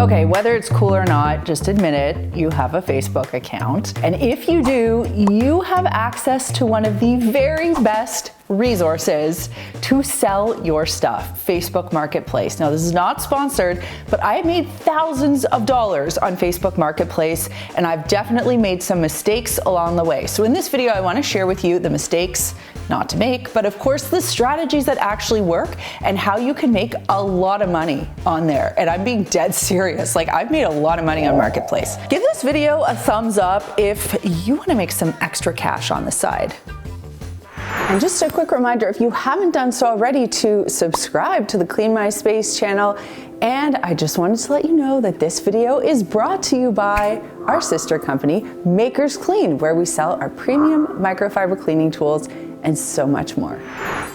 Okay, whether it's cool or not, just admit it, you have a Facebook account. And if you do, you have access to one of the very best resources to sell your stuff, Facebook Marketplace. Now, this is not sponsored, but I made thousands of dollars on Facebook Marketplace, and I've definitely made some mistakes along the way. So in this video, I want to share with you the mistakes not to make, but of course the strategies that actually work and how you can make a lot of money on there. And I'm being dead serious. Like, I've made a lot of money on Marketplace. Give this video a thumbs up if you want to make some extra cash on the side. And just a quick reminder, if you haven't done so already, to subscribe to the Clean My Space channel. And I just wanted to let you know that this video is brought to you by our sister company, Makers Clean, where we sell our premium microfiber cleaning tools and so much more.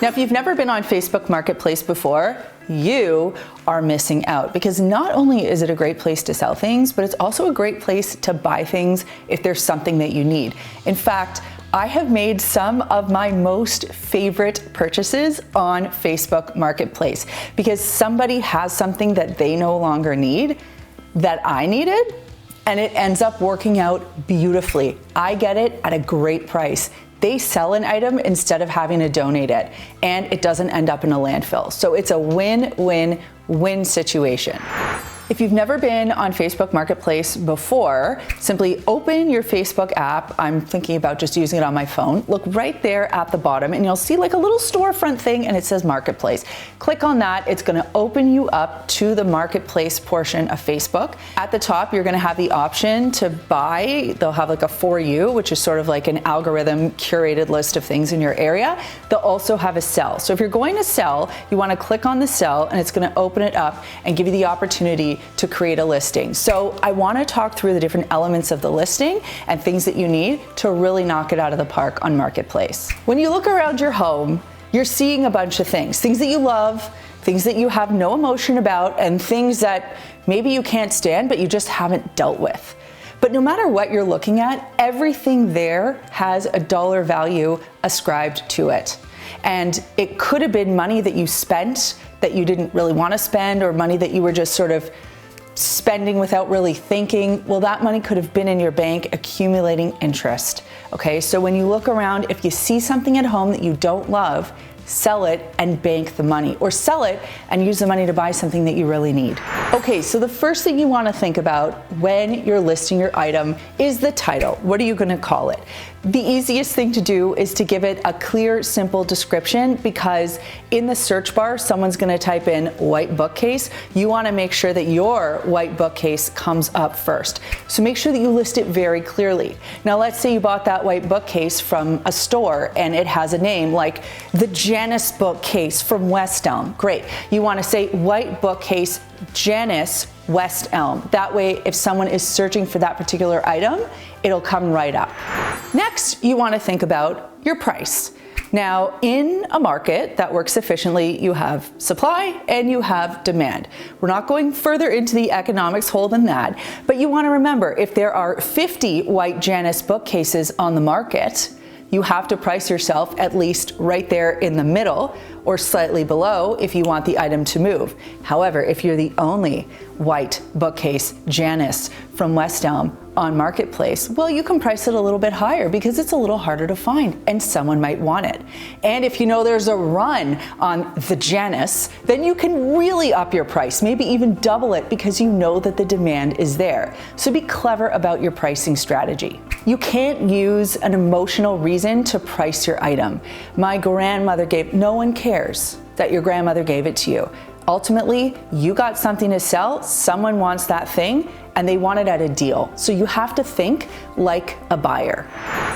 Now, if you've never been on Facebook Marketplace before, you are missing out, because not only is it a great place to sell things, but it's also a great place to buy things if there's something that you need. In fact, I have made some of my most favorite purchases on Facebook Marketplace because somebody has something that they no longer need that I needed, and it ends up working out beautifully. I get it at a great price. They sell an item instead of having to donate it, and it doesn't end up in a landfill. So it's a win-win-win situation. If you've never been on Facebook Marketplace before, simply open your Facebook app. I'm thinking about just using it on my phone. Look right there at the bottom and you'll see like a little storefront thing and it says Marketplace. Click on that. It's going to open you up to the Marketplace portion of Facebook. At the top, you're going to have the option to buy. They'll have like a For You, which is sort of like an algorithm curated list of things in your area. They'll also have a sell. So if you're going to sell, you want to click on the sell and it's going to open it up and give you the opportunity to create a listing. So I want to talk through the different elements of the listing and things that you need to really knock it out of the park on Marketplace. When you look around your home, you're seeing a bunch of things that you love, things that you have no emotion about, and things that maybe you can't stand, but you just haven't dealt with. But no matter what you're looking at, everything there has a dollar value ascribed to it. And it could have been money that you spent that you didn't really want to spend, or money that you were just sort of spending without really thinking. Well, that money could have been in your bank accumulating interest. Okay, so when you look around, if you see something at home that you don't love, sell it and bank the money, or sell it and use the money to buy something that you really need. Okay, so the first thing you want to think about when you're listing your item is the title. What are you going to call it? The easiest thing to do is to give it a clear, simple description, because in the search bar, someone's going to type in white bookcase. You want to make sure that your white bookcase comes up first. So make sure that you list it very clearly. Now, let's say you bought that white bookcase from a store and it has a name like the Janice bookcase from West Elm. Great. You want to say white bookcase Janice West Elm. That way, if someone is searching for that particular item, it'll come right up. Next, you want to think about your price. Now, in a market that works efficiently, you have supply and you have demand. We're not going further into the economics hole than that, but you want to remember, if there are 50 white Janice bookcases on the market, you have to price yourself at least right there in the middle or slightly below if you want the item to move. However, if you're the only white bookcase Janice from West Elm on Marketplace, well, you can price it a little bit higher because it's a little harder to find and someone might want it. And if you know there's a run on the Janice, then you can really up your price, maybe even double it, because you know that the demand is there. So be clever about your pricing strategy. You can't use an emotional reason to price your item. My grandmother no one cares that your grandmother gave it to you. Ultimately, you got something to sell, someone wants that thing, and they want it at a deal. So you have to think like a buyer.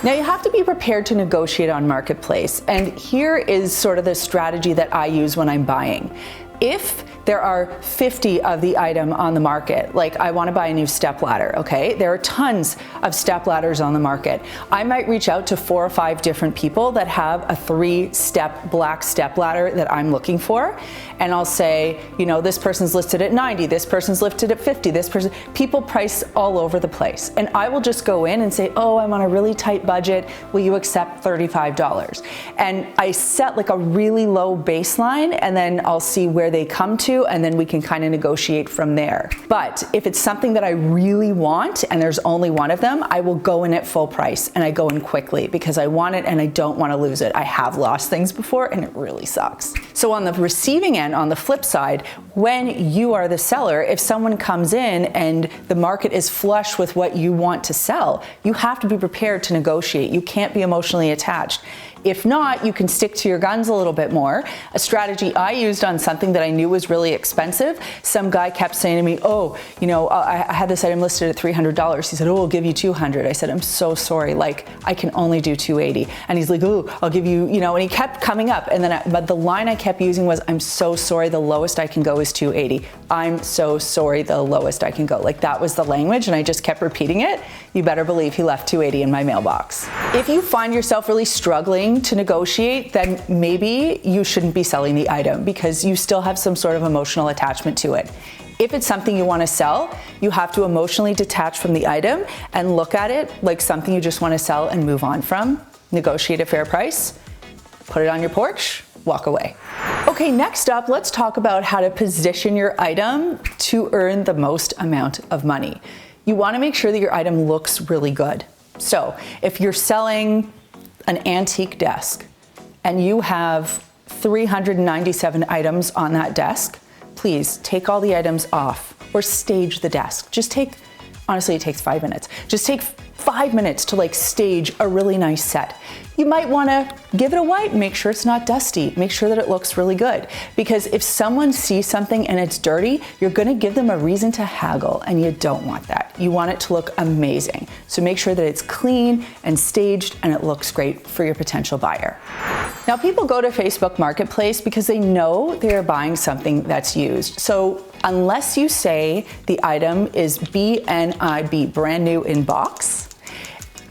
Now, you have to be prepared to negotiate on Marketplace. And here is sort of the strategy that I use when I'm buying. If there are 50 of the item on the market, like I want to buy a new stepladder, okay? There are tons of stepladders on the market. I might reach out to 4 or 5 different people that have a 3-step black stepladder that I'm looking for. And I'll say, you know, this person's listed at 90, this person's listed at 50, people price all over the place. And I will just go in and say, oh, I'm on a really tight budget. Will you accept $35? And I set like a really low baseline, and then I'll see where they come to to, and then we can kind of negotiate from there. But if it's something that I really want and there's only one of them, I will go in at full price, and I go in quickly because I want it and I don't want to lose it. I have lost things before and it really sucks. So on the receiving end, on the flip side, when you are the seller, if someone comes in and the market is flush with what you want to sell, you have to be prepared to negotiate. You can't be emotionally attached. If not, you can stick to your guns a little bit more. A strategy I used on something that I knew was really expensive, some guy kept saying to me, oh, you know, I had this item listed at $300. He said, oh, I'll give you $200. I said, I'm so sorry, like I can only do $280. And he's like, oh, I'll give you, you know, and he kept coming up. And then, but the line I kept using was, I'm so sorry, the lowest I can go is $280. I'm so sorry, the lowest I can go. Like that was the language, and I just kept repeating it. You better believe he left $280 in my mailbox. If you find yourself really struggling to negotiate, then maybe you shouldn't be selling the item because you still have some sort of emotional attachment to it. If it's something you want to sell, you have to emotionally detach from the item and look at it like something you just want to sell and move on from. Negotiate a fair price, put it on your porch, walk away. Okay, next up, let's talk about how to position your item to earn the most amount of money. You want to make sure that your item looks really good. So if you're selling an antique desk and you have 397 items on that desk, please take all the items off or stage the desk. Just take, honestly, it takes 5 minutes. Just take 5 minutes to like stage a really nice set. You might want to give it a wipe, make sure it's not dusty, make sure that it looks really good. Because if someone sees something and it's dirty, you're going to give them a reason to haggle, and you don't want that. You want it to look amazing. So make sure that it's clean and staged and it looks great for your potential buyer. Now, people go to Facebook Marketplace because they know they are buying something that's used. So unless you say the item is BNIB, brand new in box,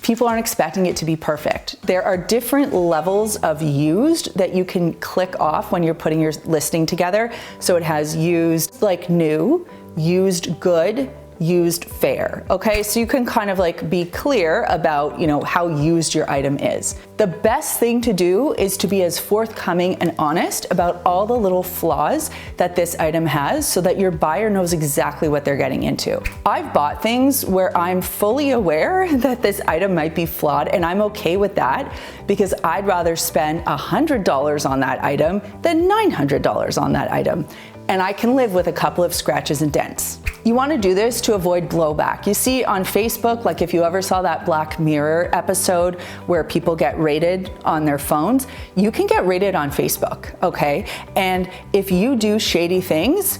people aren't expecting it to be perfect. There are different levels of used that you can click off when you're putting your listing together. So it has used like new, used good, used fair. Okay, so you can kind of like be clear about, you know, how used your item is. The best thing to do is to be as forthcoming and honest about all the little flaws that this item has so that your buyer knows exactly what they're getting into. I've bought things where I'm fully aware that this item might be flawed, and I'm okay with that because I'd rather spend $100 on that item than $900 on that item. And I can live with a couple of scratches and dents. You want to do this to avoid blowback. You see on Facebook, like if you ever saw that Black Mirror episode where people get rated on their phones, you can get rated on Facebook, okay? And if you do shady things,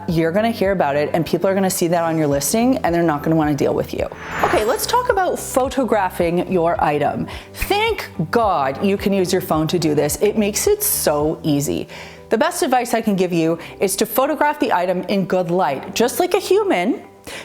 you're gonna hear about it and people are gonna see that on your listing and they're not gonna wanna deal with you. Okay, let's talk about photographing your item. Thank God you can use your phone to do this. It makes it so easy. The best advice I can give you is to photograph the item in good light. Just like a human,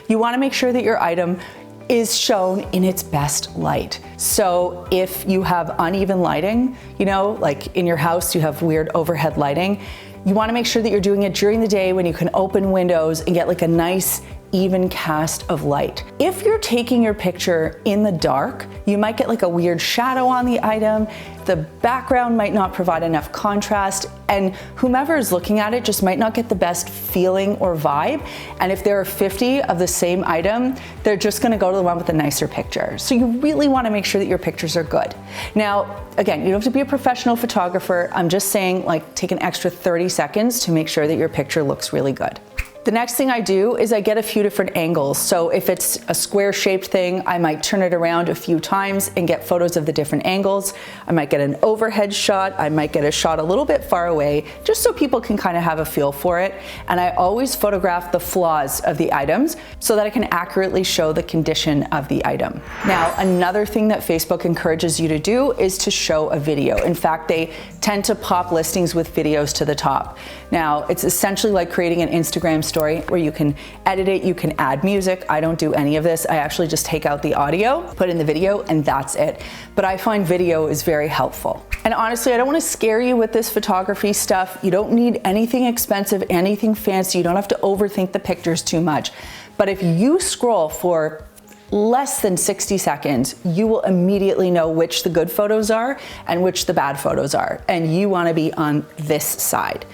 you wanna make sure that your item is shown in its best light. So if you have uneven lighting, you know, like in your house you have weird overhead lighting, you wanna make sure that you're doing it during the day when you can open windows and get like a nice even cast of light. If you're taking your picture in the dark, you might get like a weird shadow on the item, the background might not provide enough contrast, and whomever is looking at it just might not get the best feeling or vibe. And if there are 50 of the same item, they're just gonna go to the one with the nicer picture. So you really wanna make sure that your pictures are good. Now, again, you don't have to be a professional photographer. I'm just saying, like, take an extra 30 seconds to make sure that your picture looks really good. The next thing I do is I get a few different angles. So if it's a square shaped thing, I might turn it around a few times and get photos of the different angles. I might get an overhead shot. I might get a shot a little bit far away, just so people can kind of have a feel for it. And I always photograph the flaws of the items so that I can accurately show the condition of the item. Now, another thing that Facebook encourages you to do is to show a video. In fact, they tend to pop listings with videos to the top. Now, it's essentially like creating an Instagram story where you can edit it, you can add music. I don't do any of this. I actually just take out the audio, put in the video, and that's it. But I find video is very helpful. And honestly, I don't want to scare you with this photography stuff. You don't need anything expensive, anything fancy. You don't have to overthink the pictures too much. But if you scroll for less than 60 seconds, you will immediately know which the good photos are and which the bad photos are. And you want to be on this side.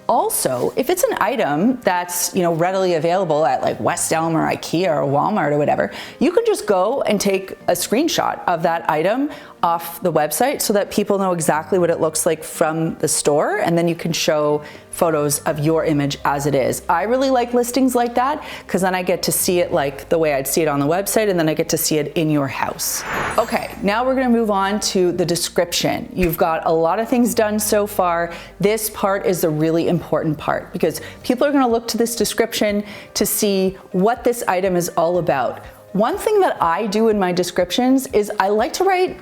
Also, if it's an item that's, readily available at like West Elm or IKEA or Walmart or whatever, you can just go and take a screenshot of that item off the website so that people know exactly what it looks like from the store, and then you can show photos of your image as it is. I really like listings like that because then I get to see it like the way I'd see it on the website, and then I get to see it in your house. Okay, now we're gonna move on to the description. You've got a lot of things done so far. This part is the really important part because people are gonna look to this description to see what this item is all about. One thing that I do in my descriptions is I like to write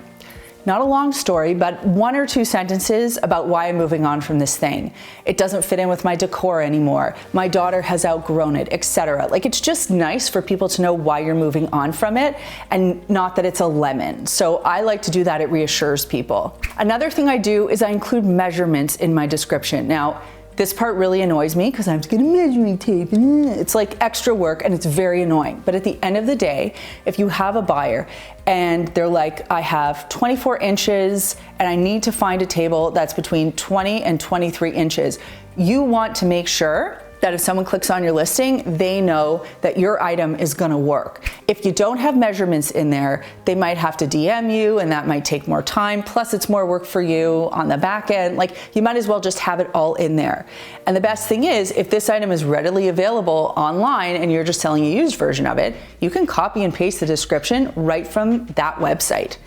not a long story, but 1 or 2 sentences about why I'm moving on from this thing. It doesn't fit in with my decor anymore. My daughter has outgrown it, etc. Like, it's just nice for people to know why you're moving on from it and not that it's a lemon. So I like to do that. It reassures people. Another thing I do is I include measurements in my description. Now, this part really annoys me because I'm just getting measuring tape. It's like extra work and it's very annoying. But at the end of the day, if you have a buyer and they're like, I have 24 inches and I need to find a table that's between 20 and 23 inches, you want to make sure that if someone clicks on your listing, they know that your item is gonna work. If you don't have measurements in there, they might have to DM you and that might take more time. Plus it's more work for you on the back end. Like, you might as well just have it all in there. And the best thing is, if this item is readily available online and you're just selling a used version of it, you can copy and paste the description right from that website.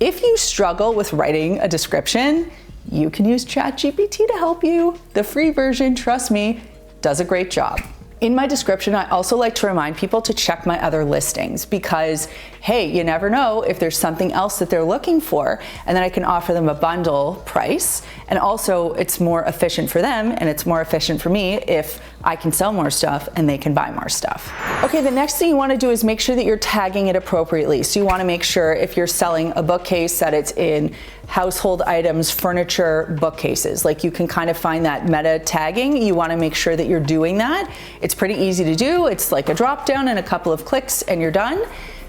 If you struggle with writing a description, you can use ChatGPT to help you. The free version, trust me, does a great job. In my description, I also like to remind people to check my other listings because, hey, you never know if there's something else that they're looking for, and then I can offer them a bundle price. And also it's more efficient for them and it's more efficient for me if I can sell more stuff and they can buy more stuff. Okay, the next thing you wanna do is make sure that you're tagging it appropriately. So you wanna make sure if you're selling a bookcase that it's in household items, furniture, bookcases. Like, you can kind of find that meta tagging. You wanna make sure that you're doing that. It's pretty easy to do. It's like a drop down and a couple of clicks and you're done.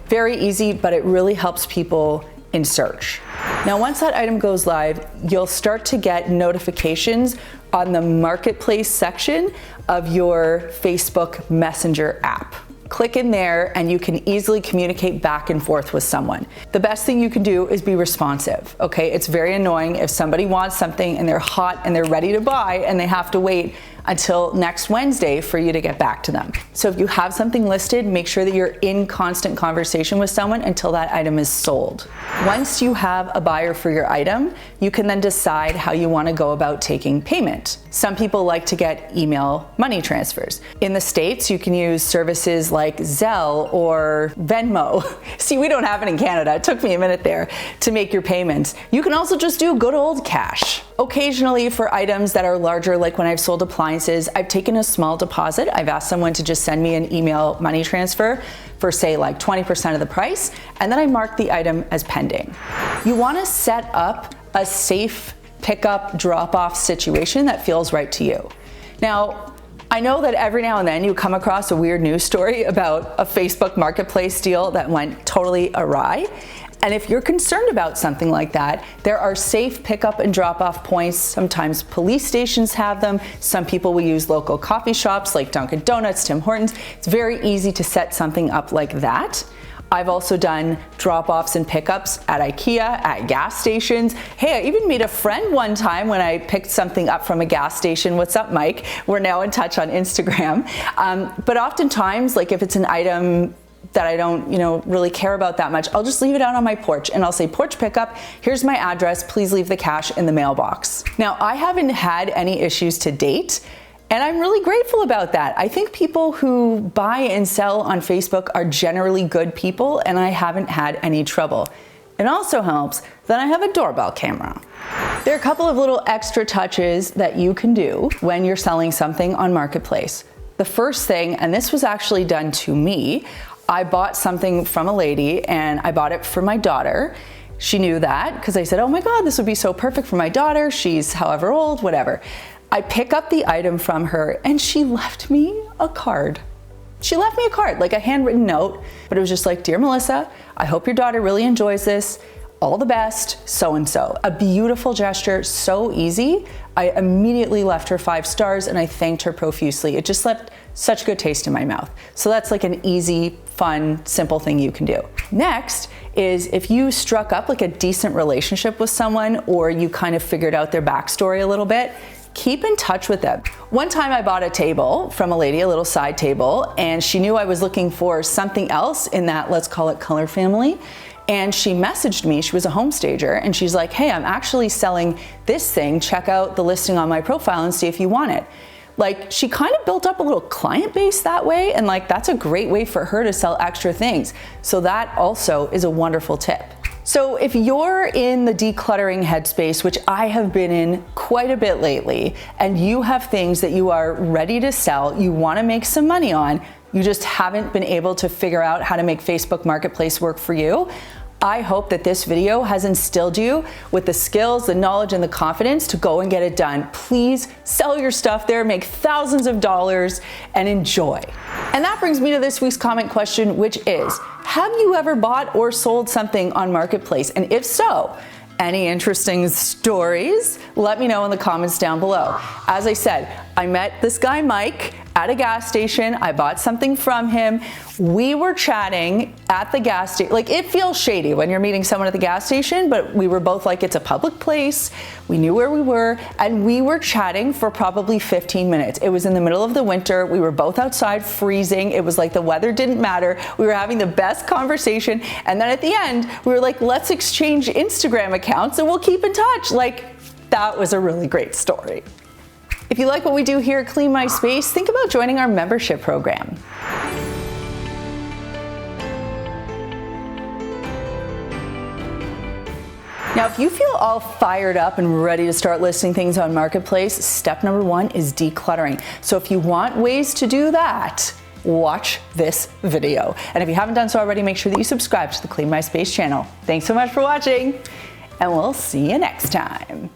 Very easy, but it really helps people in search. Now, once that item goes live, you'll start to get notifications on the marketplace section of your Facebook Messenger app. Click in there and you can easily communicate back and forth with someone. The best thing you can do is be responsive, okay? It's very annoying if somebody wants something and they're hot and they're ready to buy and they have to wait until next Wednesday for you to get back to them. So if you have something listed, make sure that you're in constant conversation with someone until that item is sold. Once you have a buyer for your item, you can then decide how you want to go about taking payment. Some people like to get email money transfers. In the States, you can use services like Zelle or Venmo. See, we don't have it in Canada. It took me a minute there to make your payments. You can also just do good old cash. Occasionally, for items that are larger, like when I've sold appliances, I've taken a small deposit. I've asked someone to just send me an email money transfer for, say, like 20% of the price, and then I mark the item as pending. You want to set up a safe pickup drop-off situation that feels right to you. Now, I know that every now and then you come across a weird news story about a Facebook Marketplace deal that went totally awry. And if you're concerned about something like that, there are safe pickup and drop-off points. Sometimes police stations have them. Some people will use local coffee shops like Dunkin' Donuts, Tim Hortons. It's very easy to set something up like that. I've also done drop-offs and pickups at IKEA, at gas stations. Hey, I even made a friend one time when I picked something up from a gas station. What's up, Mike? We're now in touch on Instagram. But oftentimes, like if it's an item that I don't, really care about that much, I'll just leave it out on my porch and I'll say, porch pickup, here's my address, please leave the cash in the mailbox. Now, I haven't had any issues to date, and I'm really grateful about that. I think people who buy and sell on Facebook are generally good people, and I haven't had any trouble. It also helps that I have a doorbell camera. There are a couple of little extra touches that you can do when you're selling something on Marketplace. The first thing, and this was actually done to me, I bought something from a lady and I bought it for my daughter. She knew that because I said, oh my God, this would be so perfect for my daughter. She's however old, whatever. I pick up the item from her and she left me a card. She left me a card, like a handwritten note, but it was just like, dear Melissa, I hope your daughter really enjoys this. all the best, so-and-so. A beautiful gesture, so easy. I immediately left her 5 stars and I thanked her profusely. It just left such a good taste in my mouth. So that's like an easy, fun, simple thing you can do. Next is if you struck up like a decent relationship with someone, or you kind of figured out their backstory a little bit, keep in touch with them. One time I bought a table from a lady, a little side table, and she knew I was looking for something else in that, let's call it color family. And she messaged me, she was a home stager, and she's like, hey, I'm actually selling this thing. Check out the listing on my profile and see if you want it. Like, she kind of built up a little client base that way, and like, that's a great way for her to sell extra things. So that also is a wonderful tip. So if you're in the decluttering headspace, which I have been in quite a bit lately, and you have things that you are ready to sell, you want to make some money on, you just haven't been able to figure out how to make Facebook Marketplace work for you, I hope that this video has instilled you with the skills, the knowledge, and the confidence to go and get it done. Please sell your stuff there, make thousands of dollars, and enjoy. And that brings me to this week's comment question, which is, have you ever bought or sold something on Marketplace? And if so, any interesting stories? Let me know in the comments down below. As I said, I met this guy, Mike, at a gas station. I bought something from him. We were chatting at the gas station. Like, it feels shady when you're meeting someone at the gas station, but we were both like, it's a public place. We knew where we were, and we were chatting for probably 15 minutes. It was in the middle of the winter. We were both outside freezing. It was like the weather didn't matter. We were having the best conversation. And then at the end, we were like, let's exchange Instagram accounts and we'll keep in touch. Like, that was a really great story. If you like what we do here at Clean My Space, think about joining our membership program. Now, if you feel all fired up and ready to start listing things on Marketplace, step number 1 is decluttering. So if you want ways to do that, watch this video. And if you haven't done so already, make sure that you subscribe to the Clean My Space channel. Thanks so much for watching, and we'll see you next time.